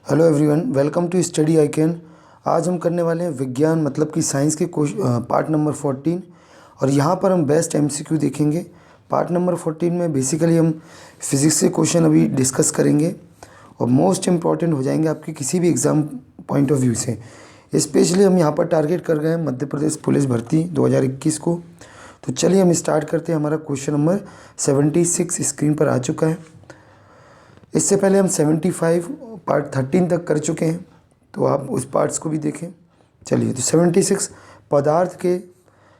Hello everyone, welcome to study icon. आज हम करने वाले हैं विज्ञान मतलब कि साइंस के पार्ट नंबर 14 और यहाँ पर हम बेस्ट एमसीक्यू देखेंगे। पार्ट नंबर 14 में बेसिकली हम फिज़िक्स के क्वेश्चन अभी डिस्कस करेंगे और मोस्ट इम्पॉर्टेंट हो जाएंगे आपके किसी भी एग्ज़ाम पॉइंट ऑफ व्यू से। स्पेशली हम यहाँ पर टारगेट कर गए हैं मध्य प्रदेश पुलिस भर्ती 2021 को। तो चलिए हम स्टार्ट करते हैं। हमारा क्वेश्चन नंबर 76 स्क्रीन पर आ चुका है। इससे पहले हम 75 पार्ट 13 तक कर चुके हैं, तो आप उस पार्ट्स को भी देखें। चलिए, तो 76 पदार्थ के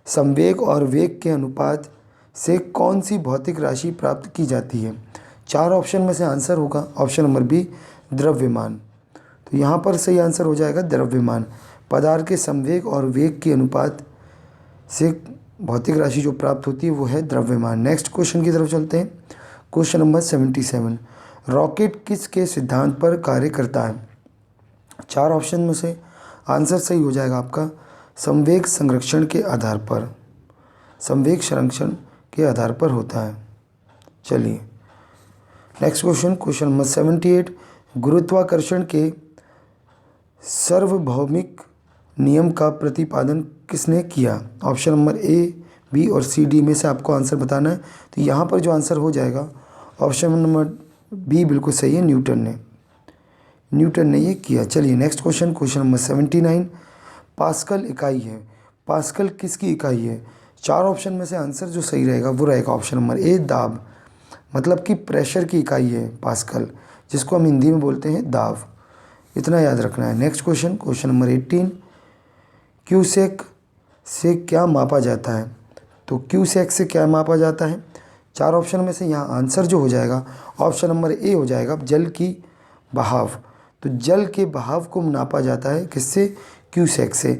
संवेग और वेग के अनुपात से कौन सी भौतिक राशि प्राप्त की जाती है। 4 ऑप्शन में से आंसर होगा ऑप्शन नंबर बी, द्रव्यमान। तो यहाँ पर सही आंसर हो जाएगा द्रव्यमान। पदार्थ के संवेग और वेग के अनुपात से भौतिक राशि जो प्राप्त होती है वो है द्रव्यमान। नेक्स्ट क्वेश्चन की तरफ चलते हैं। क्वेश्चन नंबर 77, रॉकेट किसके सिद्धांत पर कार्य करता है। 4 ऑप्शन में से आंसर सही हो जाएगा आपका संवेग संरक्षण के आधार पर। संवेग संरक्षण के आधार पर होता है। चलिए नेक्स्ट क्वेश्चन नंबर 78, गुरुत्वाकर्षण के सार्वभौमिक नियम का प्रतिपादन किसने किया। ऑप्शन नंबर ए, बी और सी, डी में से आपको आंसर बताना है। तो यहाँ पर जो आंसर हो जाएगा ऑप्शन नंबर बी बिल्कुल सही है, न्यूटन ने ये किया। चलिए नेक्स्ट क्वेश्चन नंबर 79, पास्कल इकाई है। पास्कल किसकी इकाई है। 4 ऑप्शन में से आंसर जो सही रहेगा वो रहेगा ऑप्शन नंबर ए, दाब। मतलब कि प्रेशर की इकाई है पास्कल, जिसको हम हिंदी में बोलते हैं दाब। इतना याद रखना है। नेक्स्ट क्वेश्चन नंबर 18, क्यूसेक से क्या मापा जाता है। तो क्यूसेक से क्या मापा जाता है। 4 ऑप्शन में से यहाँ आंसर जो हो जाएगा ऑप्शन नंबर ए हो जाएगा, जल की बहाव। तो जल के बहाव को नापा जाता है किससे, क्यूसेक से।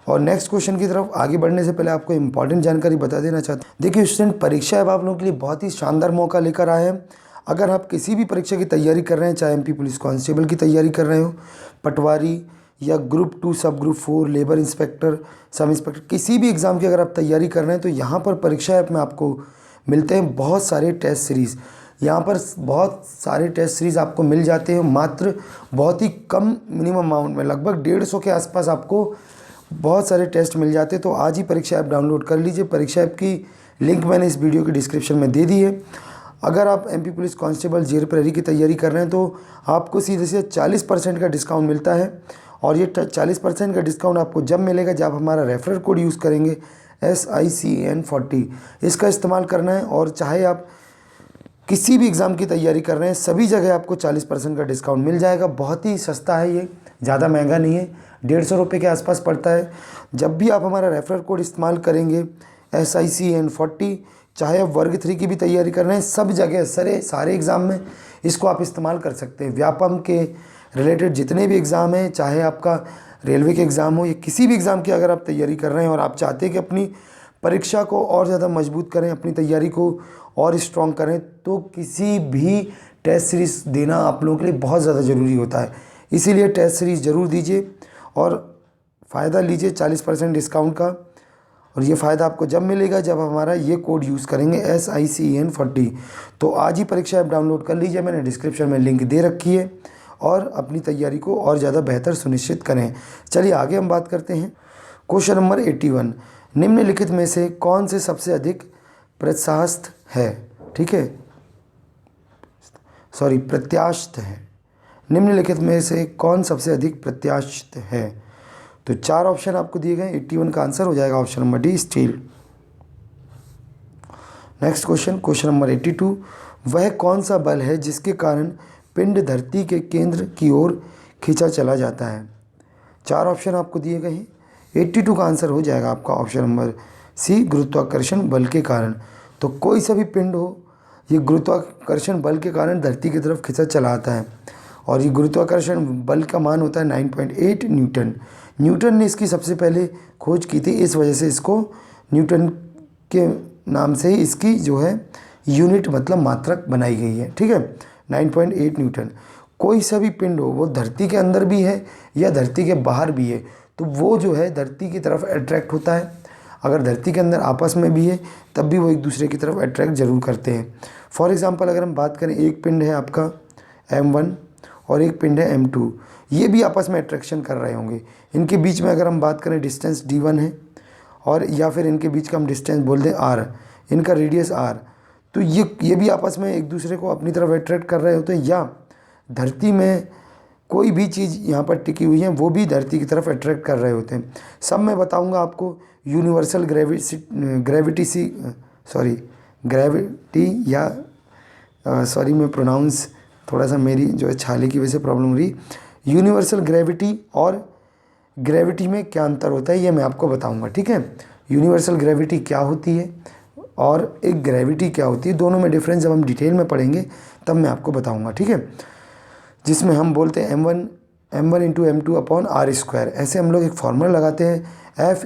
और नेक्स्ट क्वेश्चन की तरफ आगे बढ़ने से पहले आपको इंपॉर्टेंट जानकारी बता देना चाहता हूँ। देखिए स्टूडेंट, परीक्षा अब आप लोगों के लिए बहुत ही शानदार मौका लेकर आए हैं। अगर आप किसी भी परीक्षा की तैयारी कर रहे हैं, चाहे एमपी पुलिस कांस्टेबल की तैयारी कर रहे हो, पटवारी या ग्रुप 2 सब group 4, labour inspector, sub inspector, किसी भी एग्ज़ाम की अगर आप तैयारी कर रहे हैं तो यहाँ पर परीक्षा ऐप में आपको मिलते हैं बहुत सारे टेस्ट सीरीज़। यहाँ पर बहुत सारे टेस्ट सीरीज़ आपको मिल जाते हैं मात्र बहुत ही कम मिनिमम अमाउंट में, लगभग 150 के आसपास आपको बहुत सारे टेस्ट मिल जाते हैं। तो आज ही परीक्षा ऐप डाउनलोड कर लीजिए। परीक्षा ऐप की लिंक मैंने इस वीडियो के डिस्क्रिप्शन में दे दी है। अगर आप एमपी पुलिस कांस्टेबल, जेल प्रहरी की तैयारी कर रहे हैं तो आपको सीधे सीधे 40% का डिस्काउंट मिलता है। और ये 40% का डिस्काउंट आपको जब मिलेगा जब हमारा रेफरल कोड यूज़ करेंगे SICN40। इसका इस्तेमाल करना है। और चाहे आप किसी भी एग्ज़ाम की तैयारी कर रहे हैं, सभी जगह आपको 40% का डिस्काउंट मिल जाएगा। बहुत ही सस्ता है, ये ज़्यादा महंगा नहीं है, 150 रुपये के आसपास पड़ता है। जब भी आप हमारा रेफरल कोड इस्तेमाल करेंगे SICN40, चाहे आप वर्ग 3 की भी तैयारी कर रहे हैं, सब जगह सारे एग्ज़ाम में इसको आप इस्तेमाल कर सकते हैं। व्यापम के रिलेटेड जितने भी एग्ज़ाम हैं, चाहे आपका रेलवे के एग्ज़ाम हो या किसी भी एग्ज़ाम की अगर आप तैयारी कर रहे हैं और आप चाहते हैं कि अपनी परीक्षा को और ज़्यादा मजबूत करें, अपनी तैयारी को और स्ट्रॉन्ग करें, तो किसी भी टेस्ट सीरीज़ देना आप लोगों के लिए बहुत ज़्यादा ज़रूरी होता है। इसीलिए टेस्ट सीरीज़ ज़रूर दीजिए और फ़ायदा लीजिए 40% डिस्काउंट का। और ये फ़ायदा आपको जब मिलेगा जब हमारा ये कोड यूज़ करेंगे SICN40। तो आज ही परीक्षा ऐप डाउनलोड कर लीजिए, मैंने डिस्क्रिप्शन में लिंक दे रखी है, और अपनी तैयारी को और ज़्यादा बेहतर सुनिश्चित करें। चलिए आगे हम बात करते हैं। क्वेश्चन नंबर 81, निम्नलिखित में से कौन से सबसे अधिक प्रत्यास्थ है। ठीक है, सॉरी, प्रत्यास्थ है। निम्नलिखित में से कौन सबसे अधिक प्रत्यास्थ है। तो 4 ऑप्शन आपको दिए गए, 81 का आंसर हो जाएगा option number D, steel. Next question number 82, वह कौन सा बल है जिसके कारण पिंड धरती के केंद्र की ओर खींचा चला जाता है। 4 ऑप्शन आपको दिए गए हैं, 82 का आंसर हो जाएगा आपका ऑप्शन नंबर सी, गुरुत्वाकर्षण बल के कारण। तो कोई सा भी पिंड हो, ये गुरुत्वाकर्षण बल के कारण धरती की तरफ खींचा चला आता है। और ये गुरुत्वाकर्षण बल का मान होता है 9.8 न्यूटन। न्यूटन ने इसकी सबसे पहले खोज की थी, इस वजह से इसको न्यूटन के नाम से ही इसकी जो है यूनिट मतलब मात्रक बनाई गई है। ठीक है, 9.8 न्यूटन। कोई सा भी पिंड हो, वो धरती के अंदर भी है या धरती के बाहर भी है, तो वो जो है धरती की तरफ अट्रैक्ट होता है। अगर धरती के अंदर आपस में भी है तब भी वो एक दूसरे की तरफ अट्रैक्ट जरूर करते हैं। फॉर एग्ज़ाम्पल अगर हम बात करें, एक पिंड है आपका M1 और एक पिंड है M2, ये भी आपस में अट्रैक्शन कर रहे होंगे। इनके बीच में अगर हम बात करें डिस्टेंस D1 है, और या फिर इनके बीच का हम डिस्टेंस बोल दें R, इनका रेडियस R, तो ये भी आपस में एक दूसरे को अपनी तरफ अट्रैक्ट कर रहे होते हैं, या धरती में कोई भी चीज़ यहाँ पर टिकी हुई है वो भी धरती की तरफ अट्रैक्ट कर रहे होते हैं। सब मैं बताऊँगा आपको यूनिवर्सल ग्रेविटी या सॉरी मैं प्रोनाउंस थोड़ा सा मेरी जो है छाले की वजह से प्रॉब्लम हो रही। यूनिवर्सल ग्रेविटी और ग्रेविटी में क्या अंतर होता है ये मैं आपको बताऊंगा, ठीक है। यूनिवर्सल ग्रेविटी क्या होती है और एक ग्रेविटी क्या होती है, दोनों में डिफरेंस जब हम डिटेल में पढ़ेंगे तब मैं आपको बताऊंगा, ठीक है। जिसमें हम बोलते हैं m1 into M2 upon R²। ऐसे हम लोग एक फार्मूला लगाते हैं, F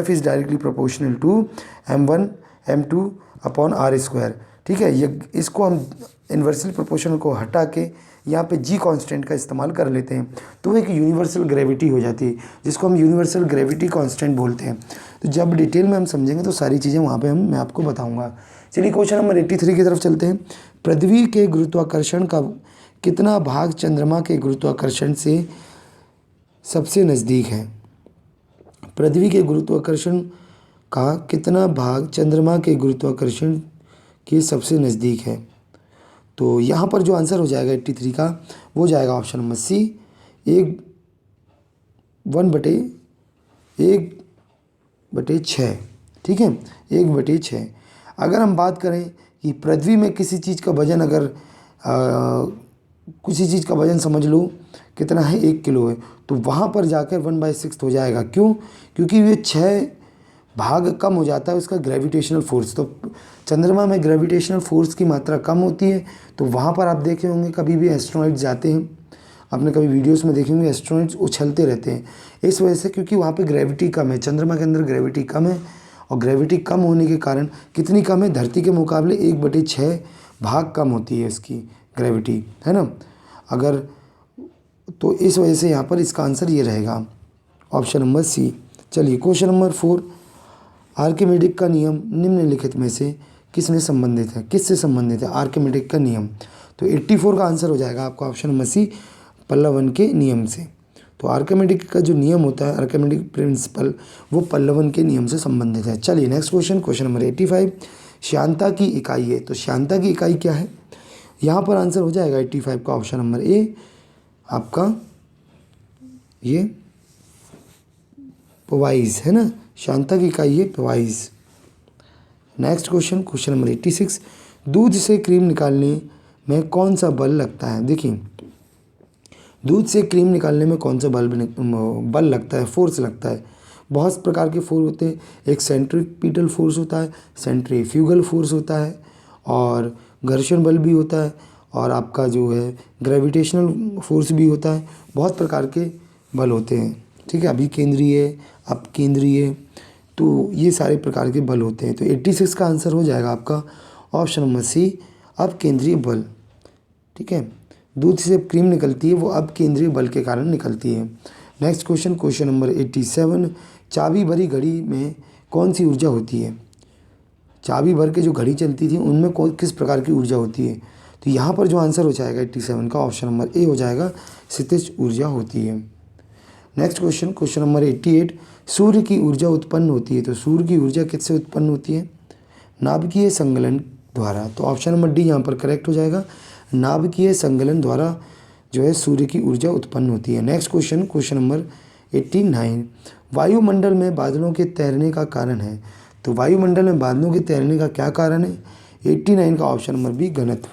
is directly proportional to M1 M2 upon R², ठीक है। ये इसको हम इन्वर्सल प्रोपोर्शनल को हटा के यहाँ पे G कांस्टेंट का इस्तेमाल कर लेते हैं, तो एक यूनिवर्सल ग्रेविटी हो जाती है, जिसको हम यूनिवर्सल ग्रेविटी कांस्टेंट बोलते हैं। तो जब डिटेल में हम समझेंगे तो सारी चीज़ें वहाँ पे मैं आपको बताऊँगा। चलिए क्वेश्चन नंबर 83 की तरफ चलते हैं। पृथ्वी के गुरुत्वाकर्षण का कितना भाग चंद्रमा के गुरुत्वाकर्षण से सबसे नज़दीक है? पृथ्वी के गुरुत्वाकर्षण का कितना भाग चंद्रमा के गुरुत्वाकर्षण के सबसे नज़दीक है? तो यहाँ पर जो आंसर हो जाएगा 83 का वो जाएगा ऑप्शन नंबर C, 1/6, ठीक है, 1/6। अगर हम बात करें कि पृथ्वी में किसी चीज़ का वजन अगर किसी चीज़ का वजन समझ लो कितना है, 1 किलो है, तो वहाँ पर जाकर 1/6 हो जाएगा। क्यों? क्योंकि ये 6 भाग कम हो जाता है उसका ग्रेविटेशनल फोर्स। तो चंद्रमा में ग्रेविटेशनल फोर्स की मात्रा कम होती है, तो वहाँ पर आप देखे होंगे कभी भी एस्ट्रॉनॉइड्स जाते हैं, आपने कभी वीडियोस में देखे होंगे एस्ट्रॉनॉइड्स उछलते रहते हैं, इस वजह से, क्योंकि वहाँ पे ग्रेविटी कम है, चंद्रमा के अंदर ग्रेविटी कम है, और ग्रेविटी कम होने के कारण कितनी कम है, धरती के मुकाबले 1/6 भाग कम होती है इसकी ग्रेविटी, है ना। अगर तो इस वजह से यहाँ पर इसका आंसर ये रहेगा ऑप्शन नंबर C। चलिए क्वेश्चन नंबर 4, आर्किमिडीज का नियम निम्नलिखित में से किससे संबंधित है? आर्किमिडीज का नियम, तो 84 का आंसर हो जाएगा आपका ऑप्शन नंबर C, पल्लवन के नियम से। तो आर्किमिडीज का जो नियम होता है, आर्किमिडीज प्रिंसिपल, वो पल्लवन के नियम से संबंधित है। चलिए नेक्स्ट क्वेश्चन नंबर 85, श्यानता की इकाई है, तो श्यानता की इकाई क्या है? यहाँ पर आंसर हो जाएगा 85 का ऑप्शन नंबर A, आपका ये पवाइज है ना, श्यानता की इकाई है पवाइज। नेक्स्ट क्वेश्चन नंबर 86, दूध से क्रीम निकालने में कौन सा बल लगता है? देखिए, दूध से क्रीम निकालने में कौन सा बल लगता है, फोर्स लगता है। बहुत प्रकार के फोर्स होते हैं, एक सेंट्रीपिटल फोर्स होता है, सेंट्रीफ्यूगल फोर्स होता है, और घर्षण बल भी होता है, और आपका जो है ग्रेविटेशनल फोर्स भी होता है। बहुत प्रकार के बल होते हैं, ठीक है, अभिकेंद्रीय, अपकेंद्रीय, तो ये सारे प्रकार के बल होते हैं। तो 86 का आंसर हो जाएगा आपका ऑप्शन नंबर C, अपकेंद्रीय बल, ठीक है। दूध से जब क्रीम निकलती है वो अपकेंद्रीय बल के कारण निकलती है। नेक्स्ट क्वेश्चन नंबर 87, चाबी भरी घड़ी में कौन सी ऊर्जा होती है? चाबी भर के जो घड़ी चलती थी उनमें किस प्रकार की ऊर्जा होती है? तो यहाँ पर जो आंसर हो जाएगा 87 का ऑप्शन नंबर A हो जाएगा, स्थितिज ऊर्जा होती है। नेक्स्ट क्वेश्चन नंबर 88, सूर्य की ऊर्जा उत्पन्न होती है, तो सूर्य की ऊर्जा किससे उत्पन्न होती है? नाभिकीय संगलन द्वारा। तो ऑप्शन नंबर D यहाँ पर करेक्ट हो जाएगा, नाभिकीय संगलन द्वारा जो है सूर्य की ऊर्जा उत्पन्न होती है। नेक्स्ट क्वेश्चन नंबर 89, वायुमंडल में बादलों के तैरने का कारण है, तो वायुमंडल में बादलों के तैरने का क्या कारण है? 89 का ऑप्शन नंबर B, घनत्व,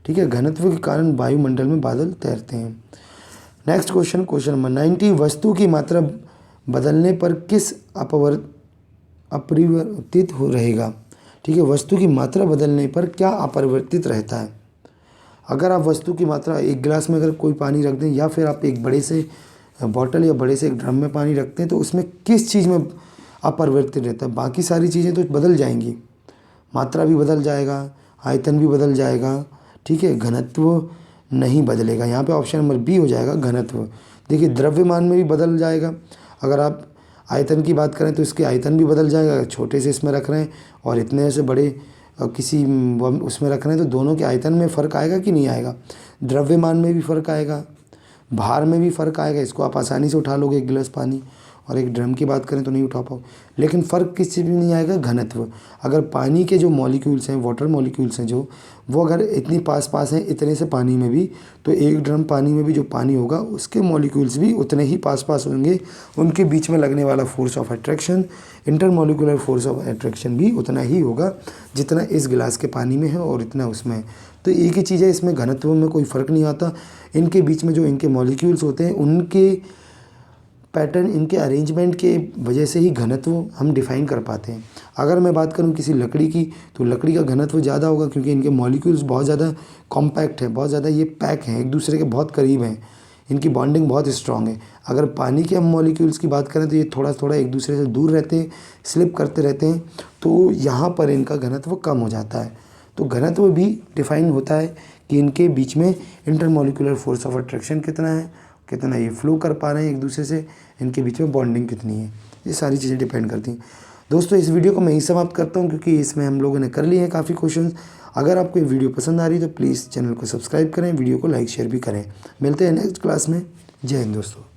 ठीक है, घनत्व के कारण वायुमंडल में बादल तैरते हैं। नेक्स्ट क्वेश्चन नंबर 90, वस्तु की मात्रा बदलने पर किस अपरिवर्तित हो रहेगा? ठीक है, वस्तु की मात्रा बदलने पर क्या अपरिवर्तित रहता है? अगर आप वस्तु की मात्रा, एक गिलास में अगर कोई पानी रख दें, या फिर आप एक बड़े से बॉटल या बड़े से एक ड्रम में पानी रखते हैं, तो उसमें किस चीज़ में अपरिवर्तित रहता है? बाकी सारी चीज़ें तो बदल जाएंगी, मात्रा भी बदल जाएगा, आयतन भी बदल जाएगा, ठीक है, घनत्व नहीं बदलेगा। यहाँ पे ऑप्शन नंबर B हो जाएगा, घनत्व। देखिए, द्रव्यमान में भी बदल जाएगा, अगर आप आयतन की बात करें तो इसके आयतन भी बदल जाएगा, अगर छोटे से इसमें रख रहे हैं और इतने से बड़े किसी उसमें रख रहे हैं तो दोनों के आयतन में फ़र्क आएगा कि नहीं आएगा, द्रव्यमान में भी फ़र्क आएगा, भार में भी फ़र्क आएगा। इसको आप आसानी से उठा लोगे एक गिलास पानी, और एक ड्रम की बात करें तो नहीं उठा पाओ। लेकिन फ़र्क किस चीज़ में नहीं आएगा, घनत्व। अगर पानी के जो मॉलिक्यूल्स हैं, वाटर मॉलिक्यूल्स हैं जो, वो अगर इतनी पास पास हैं इतने से पानी में भी, तो एक ड्रम पानी में भी जो पानी होगा उसके मॉलिक्यूल्स भी उतने ही पास पास होंगे। उनके बीच में लगने वाला force of attraction, intermolecular force of attraction भी उतना ही होगा जितना इस गिलास के पानी में है और इतना उसमें है। तो एक ही चीज़ है, इसमें घनत्व में कोई फ़र्क नहीं आता। इनके बीच में जो इनके मॉलिक्यूल्स होते हैं उनके पैटर्न, इनके अरेंजमेंट के वजह से ही घनत्व हम डिफ़ाइन कर पाते हैं। अगर मैं बात करूं किसी लकड़ी की, तो लकड़ी का घनत्व ज़्यादा होगा क्योंकि इनके मॉलिक्यूल्स बहुत ज़्यादा कॉम्पैक्ट है, बहुत ज़्यादा ये पैक हैं, एक दूसरे के बहुत करीब हैं, इनकी बॉन्डिंग बहुत स्ट्रॉन्ग है। अगर पानी के हम मॉलिक्यूल्स की बात करें तो ये थोड़ा थोड़ा एक दूसरे से दूर रहते हैं, स्लिप करते रहते हैं, तो यहाँ पर इनका घनत्व कम हो जाता है। तो घनत्व भी डिफ़ाइन होता है कि इनके बीच में इंटरमॉलिक्यूलर फोर्स ऑफ अट्रैक्शन कितना है, कितना ये फ्लो कर पा रहे हैं एक दूसरे से, इनके बीच में बॉन्डिंग कितनी है, ये सारी चीज़ें डिपेंड करती हैं। दोस्तों इस वीडियो को मैं यहीं समाप्त करता हूँ क्योंकि इसमें हम लोगों ने कर लिए हैं काफ़ी क्वेश्चंस। अगर आपको ये वीडियो पसंद आ रही है तो प्लीज़ चैनल को सब्सक्राइब करें, वीडियो को लाइक शेयर भी करें। मिलते हैं नेक्स्ट क्लास में। जय हिंद दोस्तों।